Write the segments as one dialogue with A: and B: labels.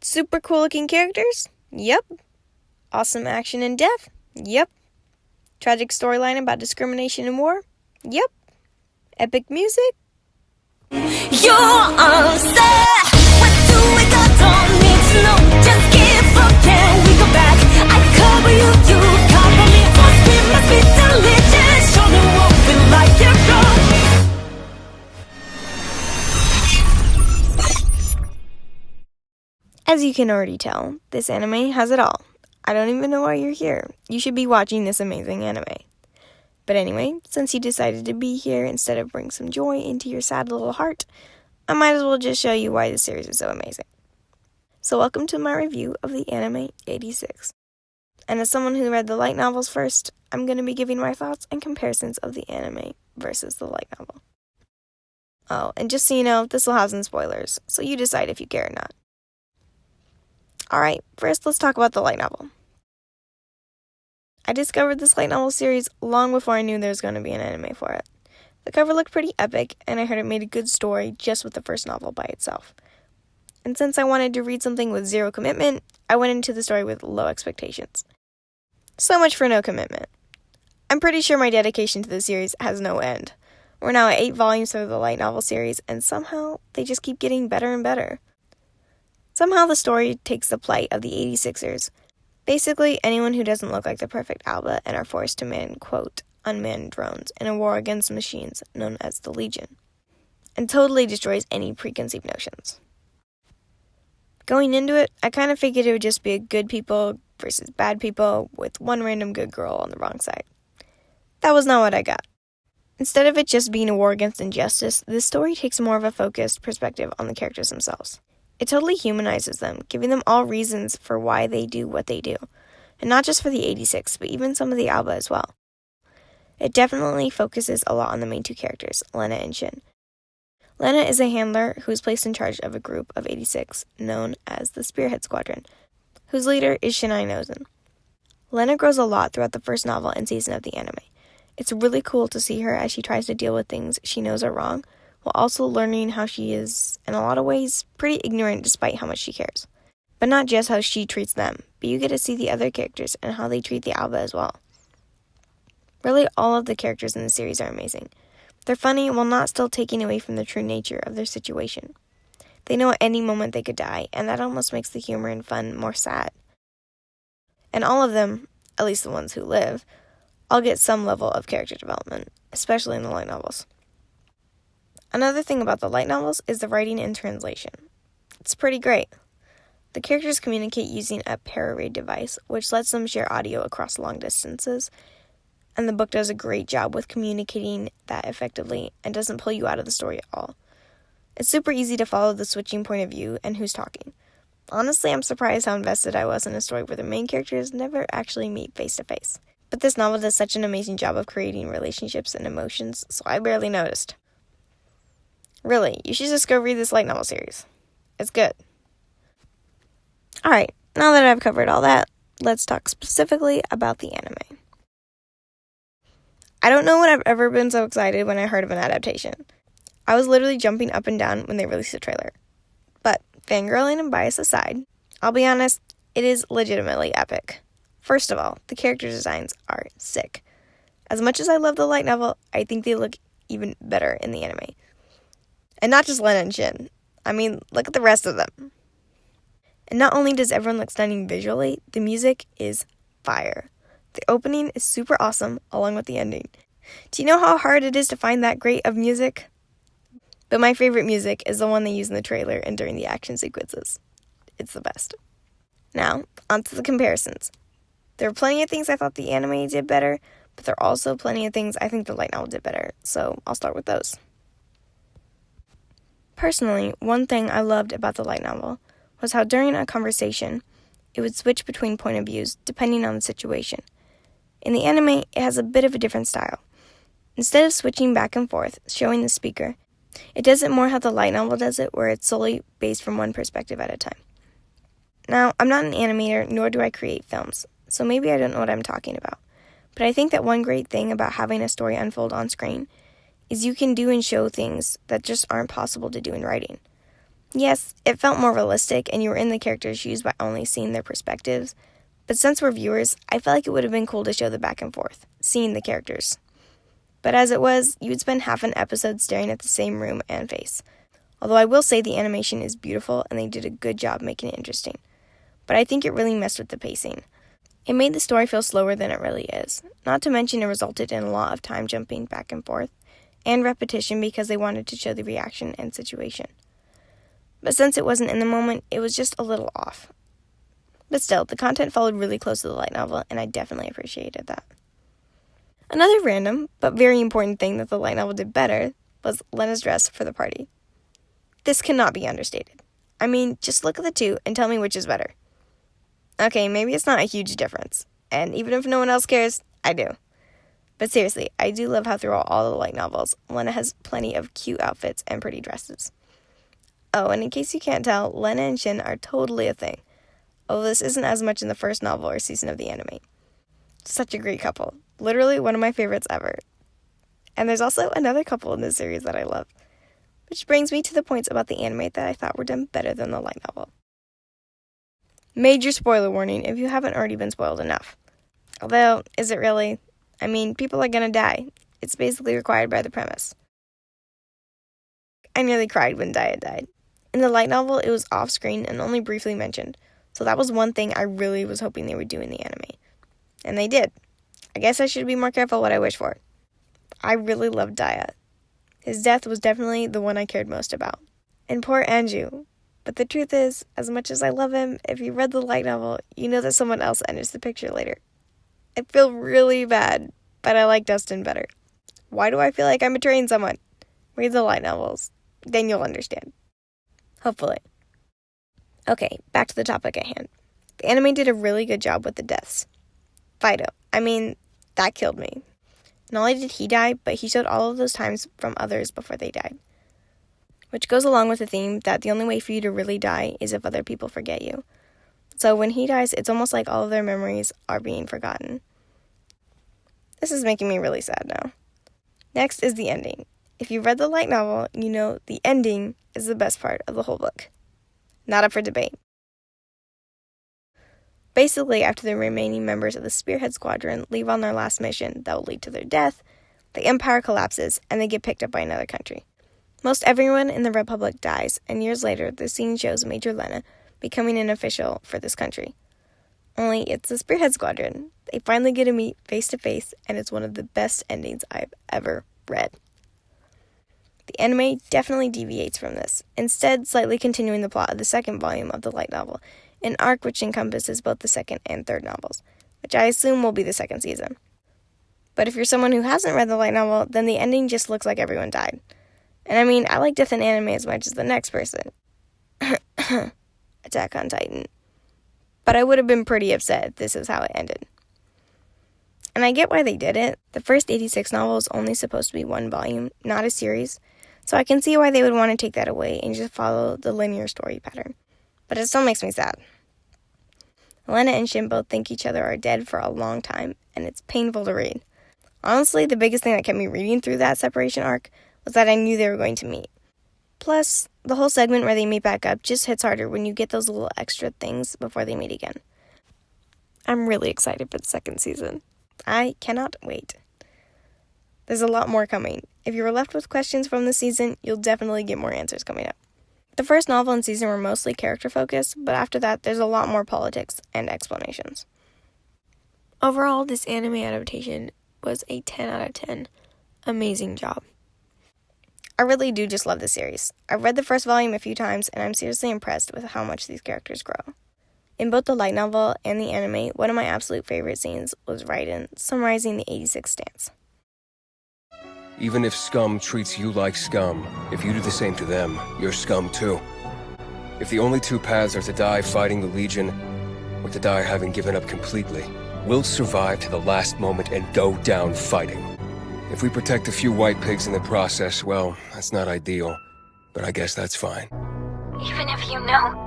A: Super cool looking characters? Yep. Awesome action and death? Yep. Tragic storyline about discrimination and war? Yep. Epic music?
B: You're upset. What do we go? Don't need to know. Just give up. Can we go back? I cover you, you cover me. Once we must be diligent. Show me what we like it wrong.
A: As you can already tell, this anime has it all. I don't even know why you're here. You should be watching this amazing anime. But anyway, since you decided to be here instead of bring some joy into your sad little heart, I might as well just show you why this series is so amazing. So welcome to my review of the anime 86. And as someone who read the light novels first, I'm going to be giving my thoughts and comparisons of the anime versus the light novel. Oh, and just so you know, this will have some spoilers, so you decide if you care or not. Alright, first let's talk about the light novel. I discovered this light novel series long before I knew there was going to be an anime for it. The cover looked pretty epic, and I heard it made a good story just with the first novel by itself. And since I wanted to read something with zero commitment, I went into the story with low expectations. So much for no commitment. I'm pretty sure my dedication to the series has no end. We're now at 8 volumes of the light novel series, and somehow they just keep getting better and better. Somehow the story takes the plight of the 86ers, basically anyone who doesn't look like the perfect Alba and are forced to man, quote, unmanned drones in a war against machines known as the Legion, and totally destroys any preconceived notions. Going into it, I kind of figured it would just be good people versus bad people with one random good girl on the wrong side. That was not what I got. Instead of it just being a war against injustice, this story takes more of a focused perspective on the characters themselves. It totally humanizes them, giving them all reasons for why they do what they do. And not just for the 86, but even some of the Alba as well. It definitely focuses a lot on the main two characters, Lena and Shin. Lena is a handler who is placed in charge of a group of 86 known as the Spearhead Squadron, whose leader is Shinai Nozen. Lena grows a lot throughout the first novel and season of the anime. It's really cool to see her as she tries to deal with things she knows are wrong, while also learning how she is, in a lot of ways, pretty ignorant despite how much she cares. But not just how she treats them, but you get to see the other characters and how they treat the Alba as well. Really, all of the characters in the series are amazing. They're funny while not still taking away from the true nature of their situation. They know at any moment they could die, and that almost makes the humor and fun more sad. And all of them, at least the ones who live, all get some level of character development, especially in the light novels. Another thing about the light novels is the writing and translation. It's pretty great. The characters communicate using a para-read device, which lets them share audio across long distances, and the book does a great job with communicating that effectively and doesn't pull you out of the story at all. It's super easy to follow the switching point of view and who's talking. Honestly, I'm surprised how invested I was in a story where the main characters never actually meet face to face. But this novel does such an amazing job of creating relationships and emotions, so I barely noticed. Really, you should just go read this light novel series. It's good. Alright, now that I've covered all that, let's talk specifically about the anime. I don't know when I've ever been so excited when I heard of an adaptation. I was literally jumping up and down when they released the trailer. But, fangirling and bias aside, I'll be honest, it is legitimately epic. First of all, the character designs are sick. As much as I love the light novel, I think they look even better in the anime. And not just Lena and Shin. I mean, look at the rest of them. And not only does everyone look stunning visually, the music is fire. The opening is super awesome, along with the ending. Do you know how hard it is to find that great of music? But my favorite music is the one they use in the trailer and during the action sequences. It's the best. Now, onto the comparisons. There are plenty of things I thought the anime did better, but there are also plenty of things I think the light novel did better, so I'll start with those. Personally, one thing I loved about the light novel was how during a conversation, it would switch between point of views depending on the situation. In the anime, it has a bit of a different style. Instead of switching back and forth, showing the speaker, it does it more how the light novel does it, where it's solely based from one perspective at a time. Now, I'm not an animator, nor do I create films, so maybe I don't know what I'm talking about. But I think that one great thing about having a story unfold on screen is you can do and show things that just aren't possible to do in writing. Yes, it felt more realistic and you were in the characters' shoes by only seeing their perspectives, but since we're viewers, I felt like it would have been cool to show the back and forth, seeing the characters. But as it was, you would spend half an episode staring at the same room and face. Although I will say the animation is beautiful and they did a good job making it interesting. But I think it really messed with the pacing. It made the story feel slower than it really is. Not to mention it resulted in a lot of time jumping back and forth and repetition because they wanted to show the reaction and situation. But since it wasn't in the moment, it was just a little off. But still, the content followed really close to the light novel, and I definitely appreciated that. Another random, but very important thing that the light novel did better was Lena's dress for the party. This cannot be understated. I mean, just look at the two and tell me which is better. Okay, maybe it's not a huge difference, and even if no one else cares, I do. But seriously, I do love how throughout all the light novels, Lena has plenty of cute outfits and pretty dresses. Oh, and in case you can't tell, Lena and Shin are totally a thing. Although this isn't as much in the first novel or season of the anime. Such a great couple. Literally one of my favorites ever. And there's also another couple in this series that I love. Which brings me to the points about the anime that I thought were done better than the light novel. Major spoiler warning if you haven't already been spoiled enough. Although, is it really? I mean, people are gonna die. It's basically required by the premise. I nearly cried when Daya died. In the light novel, it was off-screen and only briefly mentioned, so that was one thing I really was hoping they would do in the anime. And they did. I guess I should be more careful what I wish for. I really loved Daya. His death was definitely the one I cared most about. And poor Anju. But the truth is, as much as I love him, if you read the light novel, you know that someone else enters the picture later. I feel really bad, but I like Dustin better. Why do I feel like I'm betraying someone? Read the light novels. Then you'll understand. Hopefully. Okay, back to the topic at hand. The anime did a really good job with the deaths. Fido. I mean, that killed me. Not only did he die, but he showed all of those times from others before they died. Which goes along with the theme that the only way for you to really die is if other people forget you. So when he dies, it's almost like all of their memories are being forgotten. This is making me really sad now. Next is the ending. If you read the light novel, you know the ending is the best part of the whole book. Not up for debate. Basically, after the remaining members of the Spearhead Squadron leave on their last mission that will lead to their death, the Empire collapses and they get picked up by another country. Most everyone in the Republic dies, and years later, the scene shows Major Lena becoming an official for this country. Only it's the Spearhead Squadron. They finally get to meet face to face, and it's one of the best endings I've ever read. The anime definitely deviates from this, instead slightly continuing the plot of the second volume of the light novel, an arc which encompasses both the second and third novels, which I assume will be the second season. But if you're someone who hasn't read the light novel, then the ending just looks like everyone died. And I mean, I like death in anime as much as the next person. Attack on Titan. But I would have been pretty upset if this is how it ended. And I get why they did it. The first 86 novel is only supposed to be one volume, not a series, so I can see why they would want to take that away and just follow the linear story pattern. But it still makes me sad. Lena and Shin both think each other are dead for a long time, and it's painful to read. Honestly, the biggest thing that kept me reading through that separation arc was that I knew they were going to meet. Plus, the whole segment where they meet back up just hits harder when you get those little extra things before they meet again. I'm really excited for the second season. I cannot wait. There's a lot more coming. If you were left with questions from the season, you'll definitely get more answers coming up. The first novel and season were mostly character-focused, but after that, there's a lot more politics and explanations. Overall, this anime adaptation was a 10 out of 10. Amazing job. I really do just love this series. I've read the first volume a few times, and I'm seriously impressed with how much these characters grow. In both the light novel and the anime, one of my absolute favorite scenes was Raiden summarizing the 86 stance.
C: Even if scum treats you like scum, if you do the same to them, you're scum too. If the only two paths are to die fighting the Legion, or to die having given up completely, we'll survive to the last moment and go down fighting. If we protect a few white pigs in the process, well, that's not ideal, but I guess that's fine.
B: Even if you know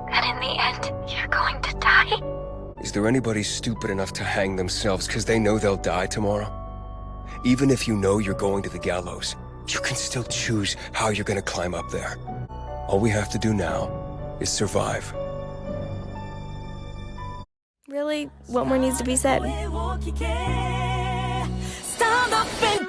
B: that in the end, you're going to die?
C: Is there anybody stupid enough to hang themselves because they know they'll die tomorrow? Even if you know you're going to the gallows, you can still choose how you're gonna climb up there. All we have to do now is survive.
A: Really? What more needs to be said?
B: Stand up and